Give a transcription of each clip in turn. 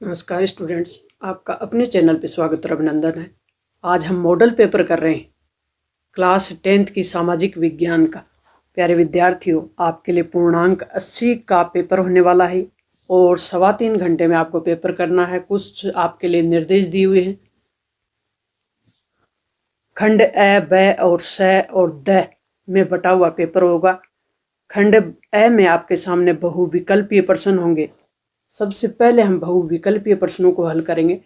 नमस्कार स्टूडेंट्स, आपका अपने चैनल पे स्वागत और अभिनंदन है। आज हम मॉडल पेपर कर रहे हैं क्लास 10th की सामाजिक विज्ञान का। प्यारे विद्यार्थियों, आपके लिए पूर्णांक 80 का पेपर होने वाला है और 3.25 घंटे में आपको पेपर करना है। कुछ आपके लिए निर्देश दिए हुए हैं। खंड अ, ब और स और द में बटा हुआ पेपर होगा। खंड अ में आपके सामने बहुविकल्पीय प्रश्न होंगे। सबसे पहले हम बहुविकल्पीय प्रश्नों को हल करेंगे।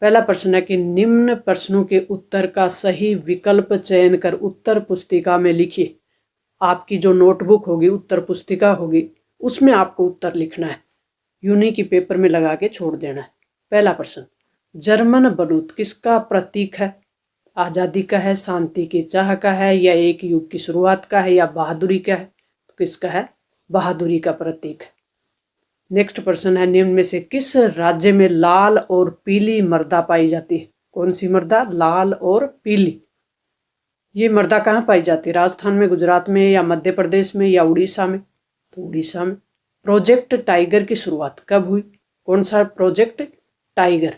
पहला प्रश्न है कि निम्न प्रश्नों के उत्तर का सही विकल्प चयन कर उत्तर पुस्तिका में लिखिए। आपकी जो नोटबुक होगी, उत्तर पुस्तिका होगी, उसमें आपको उत्तर लिखना है। यूं नहीं कि पेपर में लगा के छोड़ देना है। पहला प्रश्न, जर्मन बलूत किसका प्रतीक है? आजादी का है, शांति की चाह का है, या एक युग की शुरुआत का है, या बहादुरी का है? तो किसका है? बहादुरी का प्रतीक है। नेक्स्ट प्रश्न है, निम्न में से किस राज्य में लाल और पीली मृदा पाई जाती है? कौन सी मृदा? लाल और पीली। ये मृदा कहाँ पाई जाती है? राजस्थान में, गुजरात में, या मध्य प्रदेश में, या उड़ीसा में? तो उड़ीसा में। प्रोजेक्ट टाइगर की शुरुआत कब हुई? कौन सा प्रोजेक्ट टाइगर?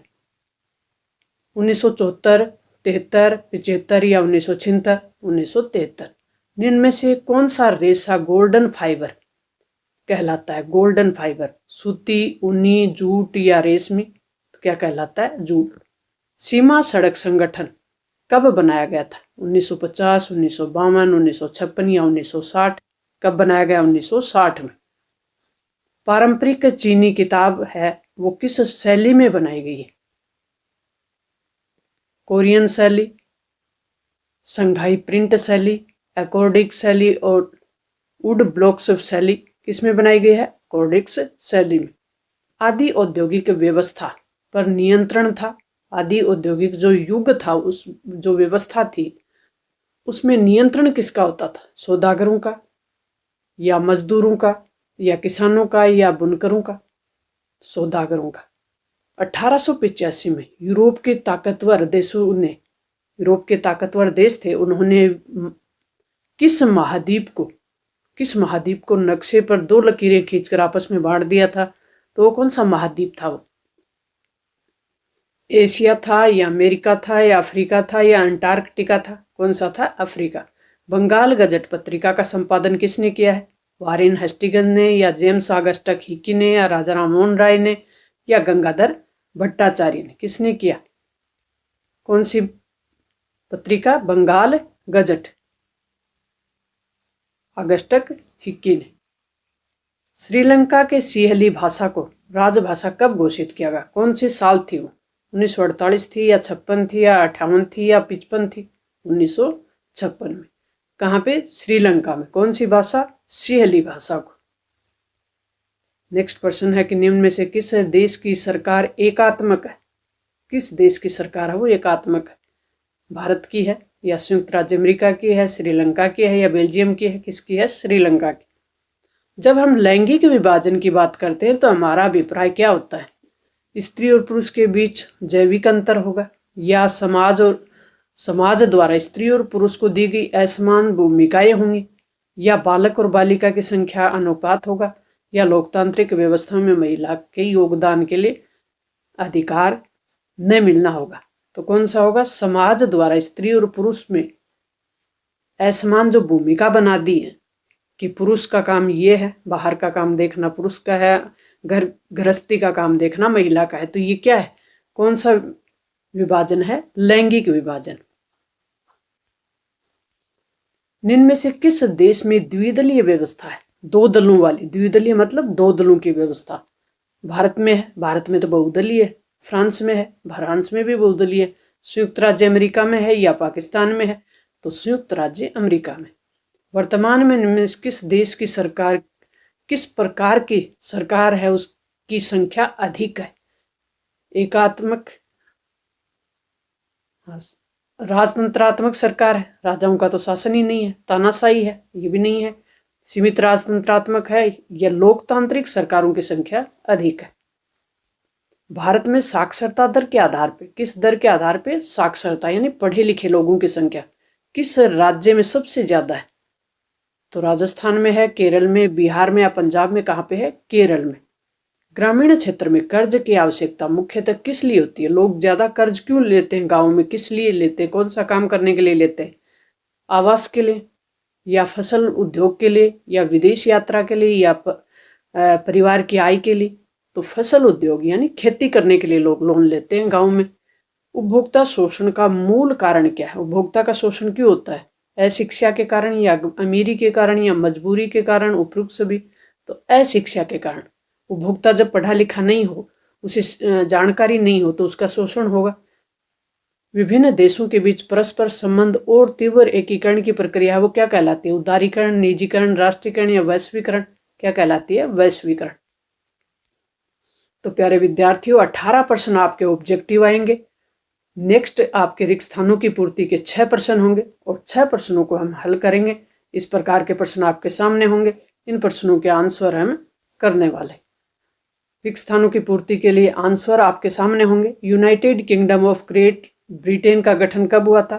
1974, 73, 75 या 1976? 1973। निम्न में से कौन सा रेशा गोल्डन फाइबर कहलाता है? Golden fibre. सूती, ऊनी, जूट या रेशमी? तो क्या कहलाता है? जूट। सीमा सड़क संगठन कब बनाया गया था? 1950, 1952, 1956 या 1960? कब बनाया गया? 1960 में। पारंपरिक चीनी किताब है, वो किस शैली में बनाई गई है? कोरियन शैली, संघाई प्रिंट शैली, अकॉर्डिक शैली और वुड ब्लॉक्स शैली किसमें बनाई गई है? कोर्डिक्स शैली में। आदि औद्योगिक व्यवस्था पर नियंत्रण था। आदि औद्योगिक जो युग था, उस जो व्यवस्था थी, उसमें नियंत्रण किसका होता था? सौदागरों का, या मजदूरों का, या किसानों का, या बुनकरों का? सौदागरों का। 1885 में यूरोप के ताकतवर देशों ने, यूरोप के ताकतवर देश थे, उन्होंने किस महाद्वीप को नक्शे पर 2 लकीरें खींचकर आपस में बांट दिया था? तो वो कौन सा महाद्वीप था? वो एशिया था, या अमेरिका था, या अफ्रीका था, या अंटार्कटिका था? कौन सा था? अफ्रीका। बंगाल गजट पत्रिका का संपादन किसने किया है? वारेन हेस्टिंग्स ने, या जेम्स ऑगस्टस हिकी ने, या राजा राममोहन राय ने, या गंगाधर भट्टाचार्य ने? किसने किया? कौन सी पत्रिका? बंगाल गजट, ऑगस्टस हिकी ने। श्रीलंका के सिंहली भाषा को राजभाषा कब घोषित किया गया? कौन सी साल थी वो? 1948 थी, या 56 थी, या 58 थी, या 55 थी? 1956 में। कहाँ पे? श्रीलंका में। कौन सी भाषा? सिंहली भाषा को। नेक्स्ट प्रश्न है कि निम्न में से किस देश की सरकार एकात्मक है? किस देश की सरकार है वो एकात्मक है? भारत की है, या संयुक्त राज्य अमेरिका की है, श्रीलंका की है, या बेल्जियम की है? किसकी है? श्रीलंका की। जब हम लैंगिक विभाजन की बात करते हैं तो हमारा अभिप्राय क्या होता है? स्त्री और पुरुष के बीच जैविक अंतर होगा, या समाज द्वारा स्त्री और पुरुष को दी गई असमान भूमिकाएं होंगी, या बालक और बालिका की संख्या अनुपात होगा, या लोकतांत्रिक व्यवस्था में महिला के योगदान के लिए अधिकार न मिलना होगा? तो कौन सा होगा? समाज द्वारा स्त्री और पुरुष में असमान जो भूमिका बना दी है कि पुरुष का काम ये है, बाहर का काम देखना पुरुष का है, घर गृहस्थी का काम देखना महिला का है, तो ये क्या है? कौन सा विभाजन है? लैंगिक विभाजन। निम्न में से किस देश में द्विदलीय व्यवस्था है? 2 दलों वाली। द्विदलीय मतलब 2 दलों की व्यवस्था। भारत में है, भारत में तो बहुदलीय है। फ्रांस में है, फ्रांस में भी बहुदलीय है। संयुक्त राज्य अमेरिका में है, या पाकिस्तान में है? तो संयुक्त राज्य अमेरिका में। वर्तमान में किस देश की सरकार, किस प्रकार की सरकार है, उसकी संख्या अधिक है? एकात्मक, राजतंत्रात्मक सरकार है, राजाओं का तो शासन ही नहीं है, तानाशाही है, ये भी नहीं है। सीमित राजतंत्रात्मक है, या लोकतांत्रिक सरकारों की संख्या अधिक है। भारत में साक्षरता दर के आधार पर, किस दर के आधार पर? साक्षरता यानी पढ़े लिखे लोगों की संख्या किस राज्य में सबसे ज्यादा है? तो राजस्थान में है, केरल में, बिहार में, या पंजाब में? कहाँ पे है? केरल में। ग्रामीण क्षेत्र में कर्ज की आवश्यकता मुख्यतः किस लिए होती है? लोग ज्यादा कर्ज क्यों लेते हैं गाँव में? किस लिए लेते हैं? कौन सा काम करने के लिए लेते हैं? आवास के लिए, या फसल उद्योग के लिए, या विदेश यात्रा के लिए, या परिवार की आय के लिए? तो फसल उद्योग यानी खेती करने के लिए लोग लोन लेते हैं गाँव में। उपभोक्ता शोषण का मूल कारण क्या है? उपभोक्ता का शोषण क्यों होता है? अशिक्षा के कारण, या अमीरी के कारण, या मजबूरी के कारण, उपयुक्त सभी? तो अशिक्षा के कारण। उपभोक्ता जब पढ़ा लिखा नहीं हो, उसे जानकारी नहीं हो, तो उसका शोषण होगा। विभिन्न देशों के बीच परस्पर संबंध और तीव्र एकीकरण की प्रक्रिया वो क्या कहलाती है? उदारीकरण, निजीकरण, राष्ट्रीयकरण या वैश्वीकरण? क्या कहलाती है? वैश्वीकरण। तो प्यारे विद्यार्थियों, 18 प्रश्न आपके ऑब्जेक्टिव आएंगे। नेक्स्ट आपके रिक्त स्थानों की पूर्ति के 6 प्रश्न होंगे और 6 प्रश्नों को हम हल करेंगे। इस प्रकार के प्रश्न आपके सामने होंगे, इन प्रश्नों के आंसर हम करने वाले। रिक्त स्थानों की पूर्ति के लिए आंसर आपके सामने होंगे। United kingdom of great Britain का गठन कब हुआ था?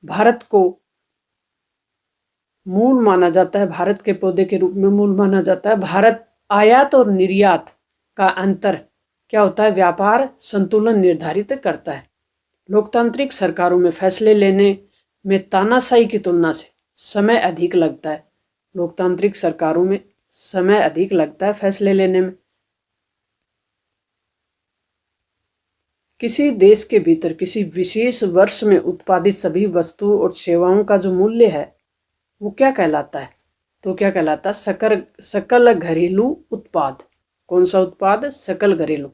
भारत को मूल माना जाता है, भारत के पौधे के रूप में मूल माना जाता है। भारत आयात और निर्यात का अंतर क्या होता है? व्यापार संतुलन निर्धारित करता है। लोकतांत्रिक सरकारों में फैसले लेने में तानाशाही की तुलना से समय अधिक लगता है। लोकतांत्रिक सरकारों में समय अधिक लगता है फैसले लेने में। किसी देश के भीतर किसी विशेष वर्ष में उत्पादित सभी वस्तुओं और सेवाओं का जो मूल्य है वो क्या कहलाता है? तो क्या कहलाता है? सकल घरेलू उत्पाद। कौन सा उत्पाद? सकल घरेलू।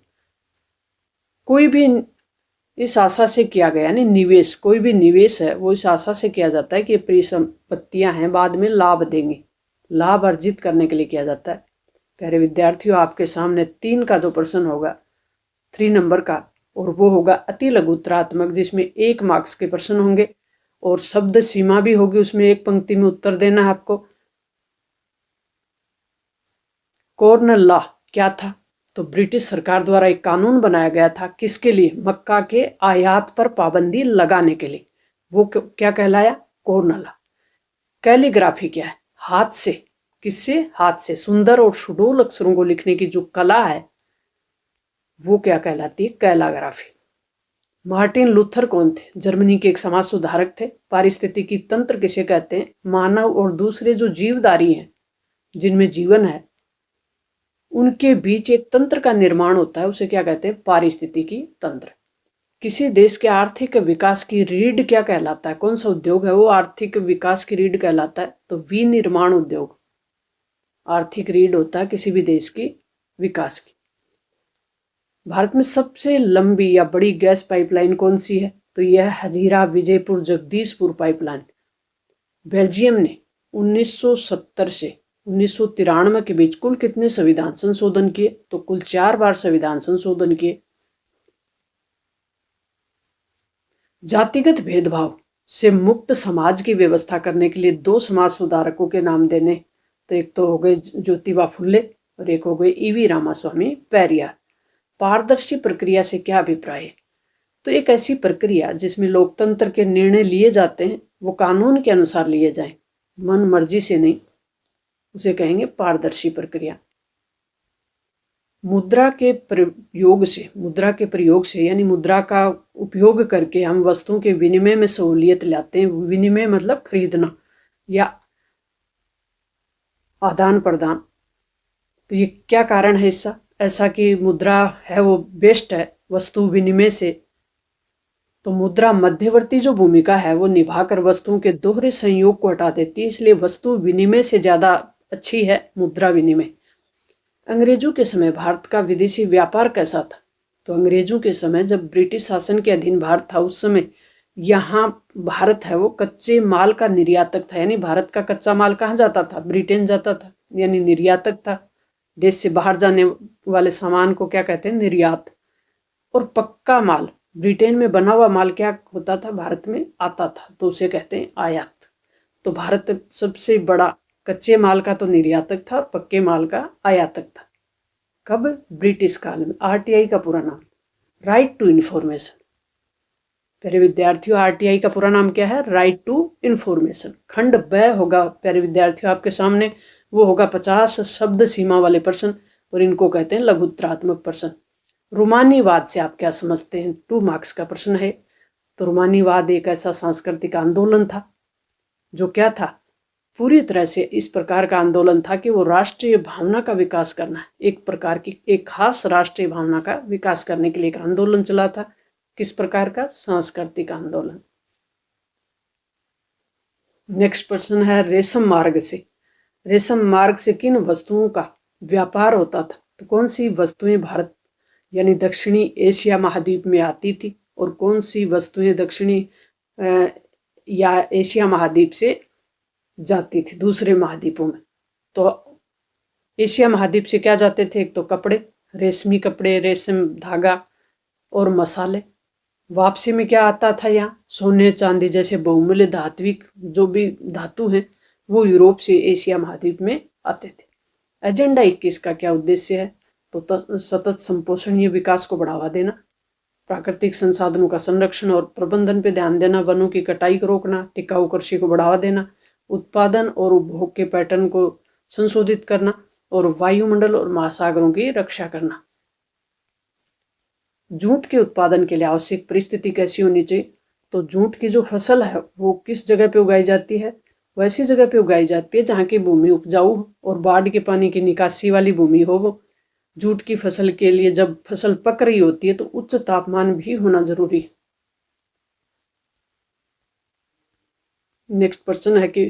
कोई भी इस आशा से किया गया, यानी निवेश, कोई भी निवेश है वो इस आशा से किया जाता है कि परिसंपत्तियां हैं बाद में लाभ देंगी, लाभ अर्जित करने के लिए किया जाता है। प्यारे विद्यार्थियों, आपके सामने 3 का जो प्रश्न होगा 3 नंबर का, और वो होगा अति लघुत्तरात्मक, जिसमें 1 मार्क्स के प्रश्न होंगे और शब्द सीमा भी होगी, उसमें 1 पंक्ति में उत्तर देना है आपको। कॉर्न लॉ क्या था? तो ब्रिटिश सरकार द्वारा एक कानून बनाया गया था, किसके लिए? मक्का के आयात पर पाबंदी लगाने के लिए। वो क्या कहलाया? Corn law. कैलीग्राफी क्या है? हाथ से। किससे? हाथ से। सुंदर और सुडौल अक्षरों को लिखने की जो कला है वो क्या कहलाती है? कैलीग्राफी। मार्टिन लूथर कौन थे? जर्मनी के एक समाज सुधारक थे। पारिस्थितिकी तंत्र किसे कहते हैं? मानव और दूसरे जो जीवधारी हैं जिनमें जीवन है उनके बीच एक तंत्र का निर्माण होता है, उसे क्या कहते हैं? पारिस्थितिकी तंत्र। किसी देश के आर्थिक विकास की रीढ़ क्या कहलाता है? कौन सा उद्योग है वो आर्थिक विकास की रीढ़ कहलाता है? तो विनिर्माण उद्योग आर्थिक रीढ़ होता है किसी भी देश की विकास की। भारत में सबसे लंबी या बड़ी गैस पाइपलाइन कौन सी है? तो यह हजीरा विजयपुर जगदीशपुर पाइपलाइन। बेल्जियम ने 1970 से 1993 के बीच कुल कितने संविधान संशोधन किए? तो कुल 4 बार संविधान संशोधन किए। जातिगत भेदभाव से मुक्त समाज की व्यवस्था करने के लिए 2 समाज सुधारकों के नाम देने। तो एक तो हो गए ज्योतिबा फुले और एक हो गए ईवी रामास्वामी पेरियार। पारदर्शी प्रक्रिया से क्या अभिप्राय है? तो एक ऐसी प्रक्रिया जिसमें लोकतंत्र के निर्णय लिए जाते हैं वो कानून के अनुसार लिए जाएं, मन मर्जी से नहीं, उसे कहेंगे पारदर्शी प्रक्रिया। मुद्रा के प्रयोग से यानी मुद्रा का उपयोग करके हम वस्तुओं के विनिमय में सहूलियत लाते हैं। विनिमय मतलब खरीदना या आदान प्रदान। तो ये क्या कारण है इसका? ऐसा कि मुद्रा है वो बेस्ट है वस्तु विनिमय से। तो मुद्रा मध्यवर्ती जो भूमिका है वो निभाकर वस्तुओं के दोहरे संयोग को हटा देती है, इसलिए वस्तु विनिमय से ज्यादा अच्छी है मुद्रा विनिमय। अंग्रेजों के समय भारत का विदेशी व्यापार कैसा था? तो अंग्रेजों के समय जब ब्रिटिश शासन के अधीन भारत था उस समय यहाँ भारत है वो कच्चे माल का निर्यातक था, यानी भारत का कच्चा माल कहाँ जाता था? ब्रिटेन जाता था, यानी निर्यातक था। देश से बाहर जाने वाले सामान को क्या कहते हैं? निर्यात। और पक्का माल, ब्रिटेन में बना हुआ माल क्या होता था? भारत में आता था, तो उसे कहते हैं आयात। तो भारत सबसे बड़ा कच्चे माल का तो निर्यातक था और पक्के माल का आयातक था। कब? ब्रिटिश काल में। आरटीआई का पूरा नाम राइट टू इंफॉर्मेशन। प्यारे विद्यार्थियों, आरटीआई का पूरा नाम क्या है? Right to information. खंड ब होगा प्यारे विद्यार्थियों आपके सामने, वो होगा 50 शब्द सीमा वाले प्रश्न। और इनको कहते हैं लघुत्रात्मक प्रश्न। रोमानीवाद से आप क्या समझते हैं? 2 मार्क्स का प्रश्न है। तो रोमानीवाद एक ऐसा सांस्कृतिक आंदोलन था जो क्या था, पूरी तरह से इस प्रकार का आंदोलन था कि वो राष्ट्रीय भावना का विकास करना है, एक प्रकार की एक खास राष्ट्रीय भावना का विकास करने के लिए एक आंदोलन चला था। किस प्रकार का? सांस्कृतिक आंदोलन। नेक्स्ट प्रश्न है रेशम मार्ग से। रेशम मार्ग से किन वस्तुओं का व्यापार होता था? तो कौन सी वस्तुएं भारत यानी दक्षिणी एशिया महाद्वीप में आती थी और कौन सी वस्तुएं दक्षिणी या एशिया महाद्वीप से जाती थी दूसरे महाद्वीपों में? तो एशिया महाद्वीप से क्या जाते थे? एक तो कपड़े, रेशमी कपड़े, रेशम धागा और मसाले। वापसी में क्या आता था? यहाँ सोने चांदी जैसे बहुमूल्य धात्विक जो भी धातु हैं वो यूरोप से एशिया महाद्वीप में आते थे। एजेंडा 21 का क्या उद्देश्य है? तो सतत संपोषणीय विकास को बढ़ावा देना, प्राकृतिक संसाधनों का संरक्षण और प्रबंधन पर ध्यान देना, वनों की कटाई को रोकना, टिकाऊ कृषि को बढ़ावा देना, उत्पादन और उपभोग के पैटर्न को संशोधित करना और वायुमंडल और महासागरों की रक्षा करना। जूट के उत्पादन के लिए आवश्यक परिस्थिति कैसी होनी चाहिए? तो जूट की जो फसल है वो किस जगह पे उगाई जाती है? वैसी जगह पे उगाई जाती है जहाँ की भूमि उपजाऊ हो और बाढ़ के पानी की निकासी वाली भूमि हो। वो जूट की फसल के लिए जब फसल पक रही होती है तो उच्च तापमान भी होना जरूरी है। नेक्स्ट प्रश्न है कि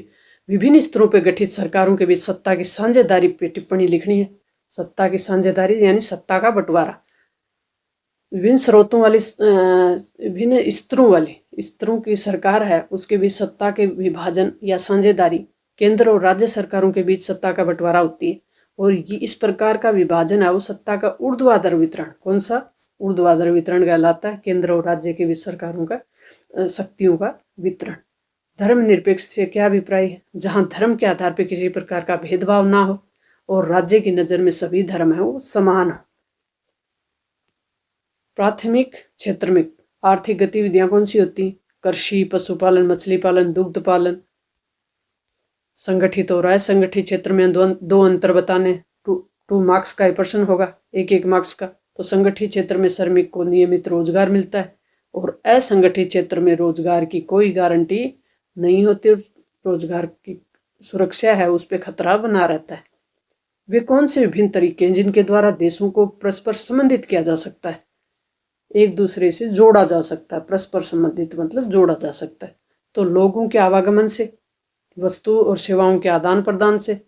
विभिन्न स्तरों पर गठित सरकारों के बीच सत्ता की साझेदारी पे टिप्पणी लिखनी है। सत्ता की साझेदारी यानी सत्ता का बंटवारा। विभिन्न स्रोतों वाली विभिन्न स्तरों की सरकार है उसके बीच सत्ता के विभाजन या साझेदारी केंद्र और राज्य सरकारों के बीच सत्ता का बंटवारा होती है। और ये इस प्रकार का विभाजन है वो सत्ता का ऊर्ध्वाधर वितरण। कौन सा? ऊर्ध्वाधर वितरण कहलाता है। केंद्र और राज्य के बीच सरकारों का शक्तियों का वितरण। धर्मनिरपेक्ष से क्या अभिप्राय है? जहां धर्म के आधार पर किसी प्रकार का भेदभाव ना हो और राज्य की नजर में सभी धर्म है वो समान हो। प्राथमिक क्षेत्र में आर्थिक गतिविधियां कौन सी होती? कृषि, पशुपालन, मछली पालन, दुग्ध पालन। संगठित हो रहा है। संगठित क्षेत्र में दो अंतर बताने। 2 मार्क्स का प्रश्न होगा, 1 मार्क्स का। तो संगठित क्षेत्र में श्रमिक को नियमित रोजगार मिलता है और असंगठित क्षेत्र में रोजगार की कोई गारंटी नहीं होती। रोजगार की सुरक्षा है उस पर खतरा बना रहता है। वे कौन से विभिन्न तरीके हैं जिनके द्वारा देशों को परस्पर संबंधित किया जा सकता है, एक दूसरे से जोड़ा जा सकता है? परस्पर संबंधित मतलब जोड़ा जा सकता है। तो लोगों के आवागमन से, वस्तु और सेवाओं के आदान प्रदान से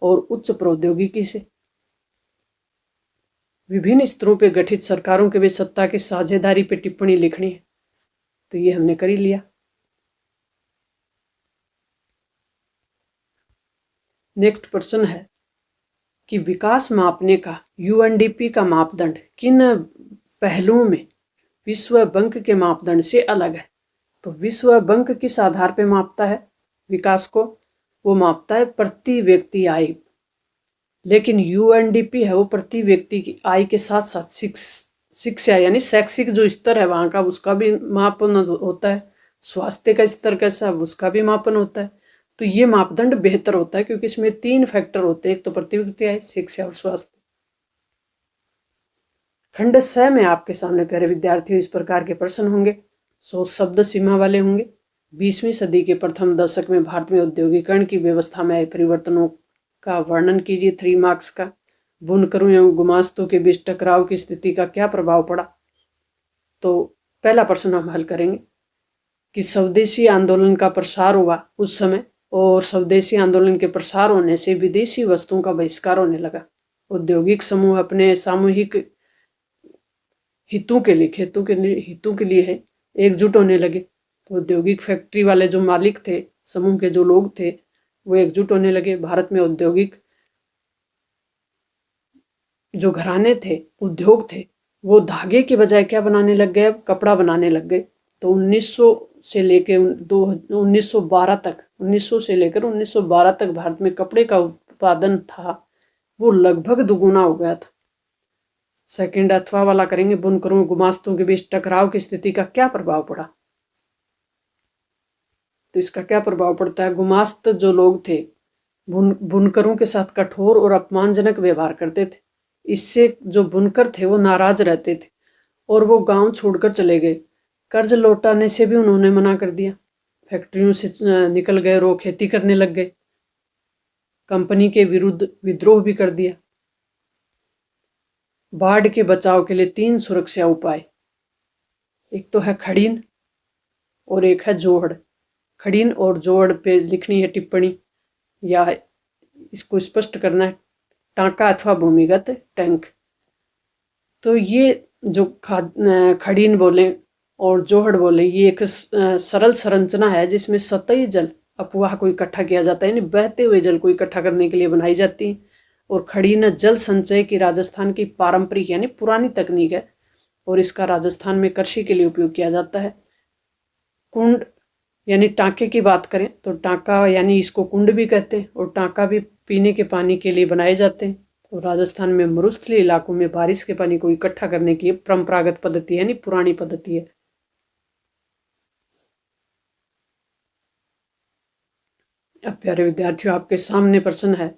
और उच्च प्रौद्योगिकी से। विभिन्न स्तरों पर गठित सरकारों के बीच सत्ता की साझेदारी पर टिप्पणी लिखनी है। तो ये हमने कर ही लिया। नेक्स्ट प्रश्न है कि विकास मापने का यूएनडीपी का मापदंड किन पहलुओं में विश्व बैंक के मापदंड से अलग है? तो विश्व बैंक किस आधार पर मापता है विकास को? वो मापता है प्रति व्यक्ति आय। लेकिन यूएनडीपी है वो प्रति व्यक्ति की आय के साथ साथ शिक्षा यानी शैक्षिक जो स्तर है वहाँ का उसका भी मापन होता है। स्वास्थ्य का स्तर कैसा है उसका भी मापन होता है। तो ये मापदंड बेहतर होता है क्योंकि इसमें 3 फैक्टर होते हैं, एक तो प्रति व्यक्ति आय, शिक्षा और स्वास्थ्य। खंड 6 में आपके सामने प्यारे विद्यार्थियों इस प्रकार के प्रश्न होंगे। 100 शब्द सीमा वाले होंगे। 20वीं सदी के प्रथम दशक में भारत में औद्योगिकरण की व्यवस्था में आए परिवर्तनों का वर्णन कीजिए। 3 मार्क्स का। बुनकरों एवं गुमास्तों के बीच टकराव की स्थिति का क्या प्रभाव पड़ा? तो पहला प्रश्न हम हल करेंगे कि स्वदेशी आंदोलन का प्रसार हुआ उस समय और स्वदेशी आंदोलन के प्रसार होने से विदेशी वस्तुओं का बहिष्कार होने लगा। औद्योगिक समूह अपने सामूहिक हितों के लिए है एकजुट होने लगे। तो औद्योगिक फैक्ट्री वाले जो मालिक थे, समूह के जो लोग थे वो एकजुट होने लगे। भारत में औद्योगिक जो घराने थे, उद्योग थे, वो धागे की बजाय क्या बनाने लग गए? कपड़ा बनाने लग गए। तो 1900 से लेकर 1912 से लेकर 1912 तक भारत में कपड़े का उत्पादन था वो लगभग दुगुना हो गया था। सेकंड अथवा वाला करेंगे। बुनकरों गुमास्तों के बीच टकराव की स्थिति का क्या प्रभाव पड़ा? तो इसका क्या प्रभाव पड़ता है? गुमास्त जो लोग थे बुनकरों के साथ कठोर और अपमानजनक व्यवहार करते थे। इससे जो बुनकर थे वो नाराज रहते थे और वो गांव छोड़कर चले गए। कर्ज लौटाने से भी उन्होंने मना कर दिया। फैक्ट्रियों से निकल गए और वो खेती करने लग गए। कंपनी के विरुद्ध विद्रोह भी कर दिया। बाढ़ के बचाव के लिए 3 सुरक्षा उपाय, एक तो है खड़ीन और एक है जोहड़। खड़ीन और जोहड़ पे लिखनी है टिप्पणी या इसको स्पष्ट करना है, टांका अथवा भूमिगत टैंक। तो ये जो खड़ीन बोले और जोहड़ बोले, ये एक सरल संरचना है जिसमें सतही जल अपवाह को इकट्ठा किया जाता है, यानी बहते हुए जल को इकट्ठा करने के लिए बनाई जाती है। और खड़ीन जल संचय की राजस्थान की पारंपरिक यानी पुरानी तकनीक है और इसका राजस्थान में कृषि के लिए उपयोग किया जाता है। कुंड यानी टांके की बात करें तो टांका यानी इसको कुंड भी कहते हैं और टांका भी पीने के पानी के लिए बनाए जाते हैं। और राजस्थान में मरुस्थलीय इलाकों में बारिश के पानी को इकट्ठा करने की परंपरागत पद्धति यानी पुरानी पद्धति है। अब प्यारे विद्यार्थियों, आपके सामने प्रश्न है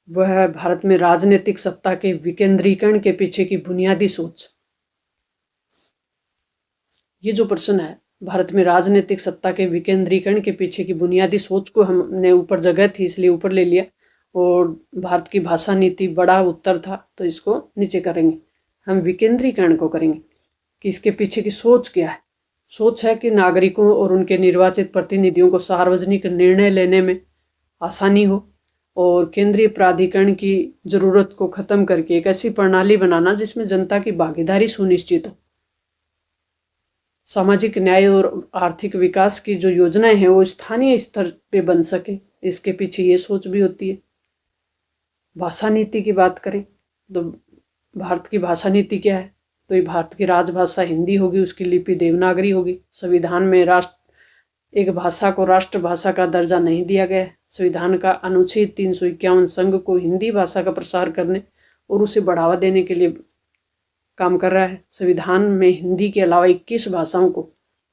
वह है भारत में राजनीतिक सत्ता के विकेंद्रीकरण के पीछे की बुनियादी सोच। ये जो प्रश्न है भारत में राजनीतिक सत्ता के विकेंद्रीकरण के पीछे की बुनियादी सोच को हमने ऊपर जगह थी इसलिए ऊपर ले लिया, और भारत की भाषा नीति बड़ा उत्तर था तो इसको नीचे करेंगे। हम विकेंद्रीकरण को करेंगे कि इसके पीछे की सोच क्या है। सोच है कि नागरिकों और उनके निर्वाचित प्रतिनिधियों को सार्वजनिक निर्णय लेने में आसानी हो और केंद्रीय प्राधिकरण की जरूरत को खत्म करके एक ऐसी प्रणाली बनाना जिसमें जनता की भागीदारी सुनिश्चित हो। सामाजिक न्याय और आर्थिक विकास की जो योजनाएं हैं वो स्थानीय स्तर पे बन सके, इसके पीछे ये सोच भी होती है। भाषा नीति की बात करें तो भारत की भाषा नीति क्या है, तो ये भारत की राजभाषा हिंदी होगी, उसकी लिपि देवनागरी होगी। संविधान में एक भाषा को राष्ट्रभाषा का दर्जा नहीं दिया गया है। संविधान का अनुच्छेद 351 संघ को हिंदी भाषा का प्रसार करने और उसे बढ़ावा देने के लिए काम कर रहा है। संविधान में हिंदी के अलावा 21 भाषाओं को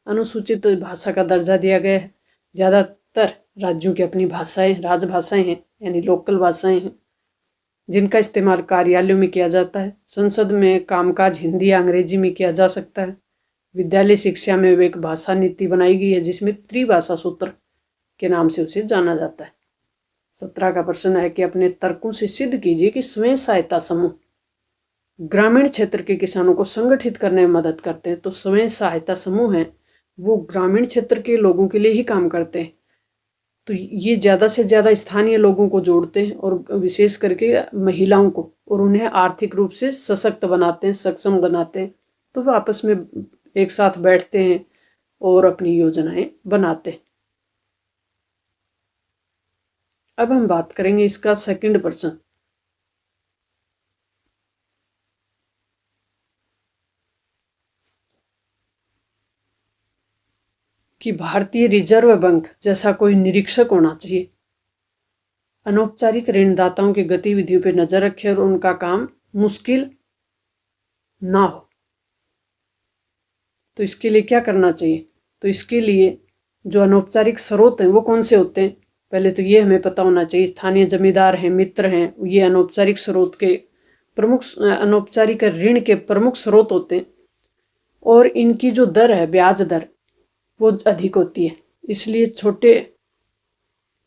अनुसूचित भाषा का दर्जा दिया गया है। ज़्यादातर राज्यों की अपनी भाषाएं राजभाषाएं हैं यानी लोकल भाषाएं हैं जिनका इस्तेमाल कार्यालयों में किया जाता है। संसद में कामकाज हिंदी या अंग्रेजी में किया जा सकता है। विद्यालय शिक्षा में एक भाषा नीति बनाई गई है जिसमें त्रिभाषा सूत्र के नाम से उसे जाना जाता है। 17 का प्रश्न है कि अपने तर्कों से सिद्ध कीजिए कि स्वयं सहायता समूह ग्रामीण क्षेत्र के किसानों को संगठित करने में मदद करते हैं। तो स्वयं सहायता समूह हैं वो ग्रामीण क्षेत्र के लोगों के लिए ही काम करते हैं। तो ये ज़्यादा से ज़्यादा स्थानीय लोगों को जोड़ते हैं और विशेष करके महिलाओं को, और उन्हें आर्थिक रूप से सशक्त बनाते हैं, सक्षम बनाते हैं। तो वो आपस में एक साथ बैठते हैं और अपनी योजनाएं बनाते हैं। अब हम बात करेंगे इसका सेकंड प्रश्न कि भारतीय रिजर्व बैंक जैसा कोई निरीक्षक होना चाहिए, अनौपचारिक ऋणदाताओं की गतिविधियों पर नजर रखे और उनका काम मुश्किल ना हो। तो इसके लिए क्या करना चाहिए, तो इसके लिए जो अनौपचारिक स्रोत हैं वो कौन से होते हैं, पहले तो ये हमें पता होना चाहिए। स्थानीय जमींदार हैं, मित्र हैं, ये अनौपचारिक स्रोत के प्रमुख, अनौपचारिक ऋण के प्रमुख स्रोत होते हैं। और इनकी जो दर है, ब्याज दर, वो अधिक होती है। इसलिए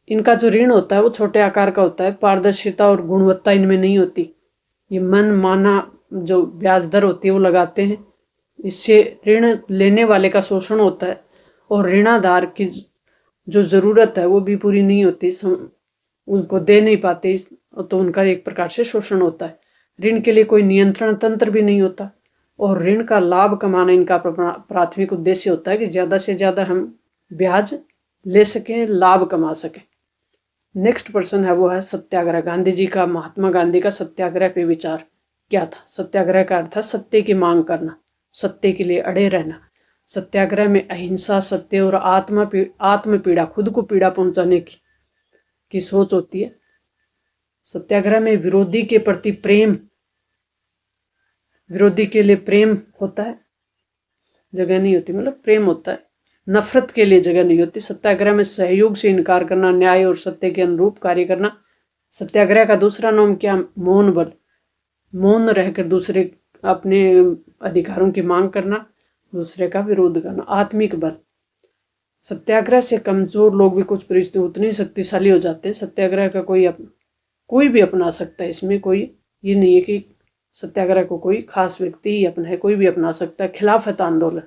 इनका जो ऋण होता है वो छोटे आकार का होता है। पारदर्शिता और गुणवत्ता इनमें नहीं होती। ये मन माना जो ब्याज दर होती है वो लगाते हैं। इससे ऋण लेने वाले का शोषण होता है और ऋणाधार की जो ज़रूरत है वो भी पूरी नहीं होती, उनको दे नहीं पाते, तो उनका एक प्रकार से शोषण होता है। ऋण के लिए कोई नियंत्रण तंत्र भी नहीं होता और ऋण का लाभ कमाना इनका प्राथमिक उद्देश्य होता है कि ज़्यादा से ज़्यादा हम ब्याज ले सकें, लाभ कमा सकें। नेक्स्ट प्रश्न है वो है सत्याग्रह। गांधी जी का, महात्मा गांधी का सत्याग्रह पे विचार क्या था। सत्याग्रह का अर्थ है सत्य की मांग करना, सत्य के लिए अड़े रहना। सत्याग्रह में अहिंसा, सत्य और आत्म पीड़ा, खुद को पीड़ा पहुंचाने की सोच होती है। सत्याग्रह में विरोधी के प्रति प्रेम, विरोधी के लिए प्रेम होता है, जगह नहीं होती, मतलब प्रेम होता है। नफरत के लिए जगह नहीं होती। सत्याग्रह में सहयोग से इनकार करना, न्याय और सत्य के अनुरूप कार्य करना। सत्याग्रह का दूसरा नाम क्या? मौन बल। मौन रहकर दूसरे अपने अधिकारों की मांग करना, दूसरे का विरोध करना। आत्मिक बल। सत्याग्रह से कमजोर लोग भी कुछ परिस्थितियों उतने शक्तिशाली हो जाते हैं। सत्याग्रह का कोई भी अपना सकता है। इसमें कोई ये नहीं है कि सत्याग्रह को कोई खास व्यक्ति ही अपना है, कोई भी अपना सकता है। खिलाफत आंदोलन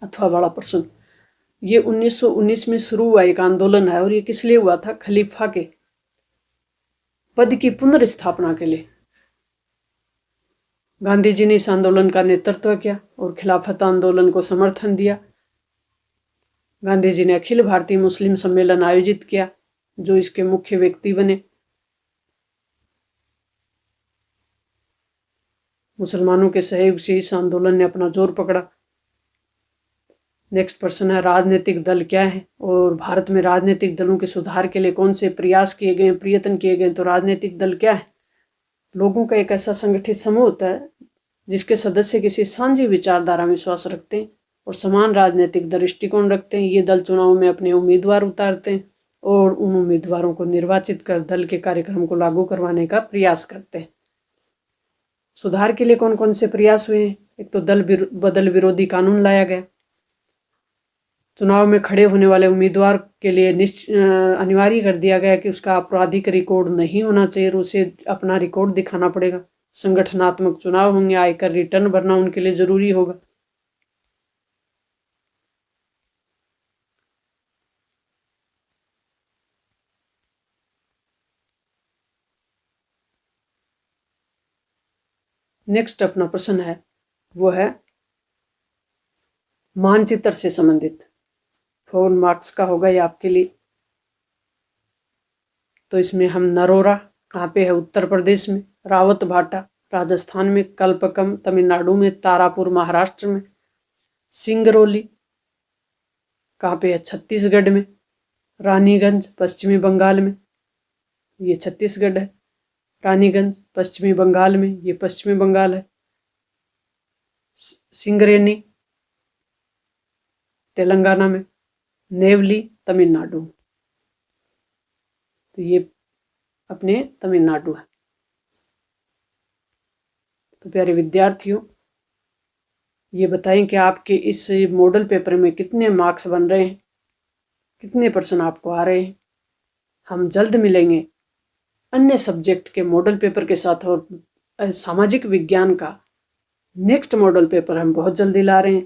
अथवा बड़ा प्रश्न, ये 1919 में शुरू हुआ एक आंदोलन है और ये किस लिए हुआ था? खलीफा के पद की पुनर्स्थापना के लिए। गांधी जी ने इस आंदोलन का नेतृत्व किया और खिलाफत आंदोलन को समर्थन दिया। गांधी जी ने अखिल भारतीय मुस्लिम सम्मेलन आयोजित किया, जो इसके मुख्य व्यक्ति बने। मुसलमानों के सहयोग से इस आंदोलन ने अपना जोर पकड़ा। नेक्स्ट प्रश्न है, राजनीतिक दल क्या है और भारत में राजनीतिक दलों के सुधार के लिए कौन से प्रयास किए गए, प्रयत्न किए गए? तो राजनीतिक दल क्या है? लोगों का एक ऐसा संगठित समूह होता है जिसके सदस्य किसी साझी विचारधारा में विश्वास रखते हैं और समान राजनीतिक दृष्टिकोण रखते हैं। ये दल चुनाव में अपने उम्मीदवार उतारते हैं और उन उम्मीदवारों को निर्वाचित कर दल के कार्यक्रम को लागू करवाने का प्रयास करते हैं। सुधार के लिए कौन कौन से प्रयास हुए हैं? एक तो दल बदल विरोधी कानून लाया गया। चुनाव में खड़े होने वाले उम्मीदवार के लिए अनिवार्य कर दिया गया कि उसका आपराधिक रिकॉर्ड नहीं होना चाहिए, उसे अपना रिकॉर्ड दिखाना पड़ेगा। संगठनात्मक चुनाव होंगे, आयकर रिटर्न भरना उनके लिए जरूरी होगा। नेक्स्ट अपना प्रश्न है वो है मानचित्र से संबंधित। 4 मार्क्स का होगा ये आपके लिए। तो इसमें हम नरोरा कहाँ पे है? उत्तर प्रदेश में। रावत भाटा राजस्थान में। कल्पकम तमिलनाडु में। तारापुर महाराष्ट्र में। सिंगरौली कहाँ पे है? छत्तीसगढ़ में। रानीगंज पश्चिमी बंगाल में, ये छत्तीसगढ़ है। रानीगंज पश्चिमी बंगाल में, ये पश्चिमी बंगाल है। सिंगरेनी तेलंगाना में। नेवली तमिलनाडु, तो ये अपने तमिलनाडु है। तो प्यारे विद्यार्थियों, ये बताएं कि आपके इस मॉडल पेपर में कितने मार्क्स बन रहे हैं, कितने % आपको आ रहे हैं। हम जल्द मिलेंगे अन्य सब्जेक्ट के मॉडल पेपर के साथ और सामाजिक विज्ञान का नेक्स्ट मॉडल पेपर हम बहुत जल्दी ला रहे हैं।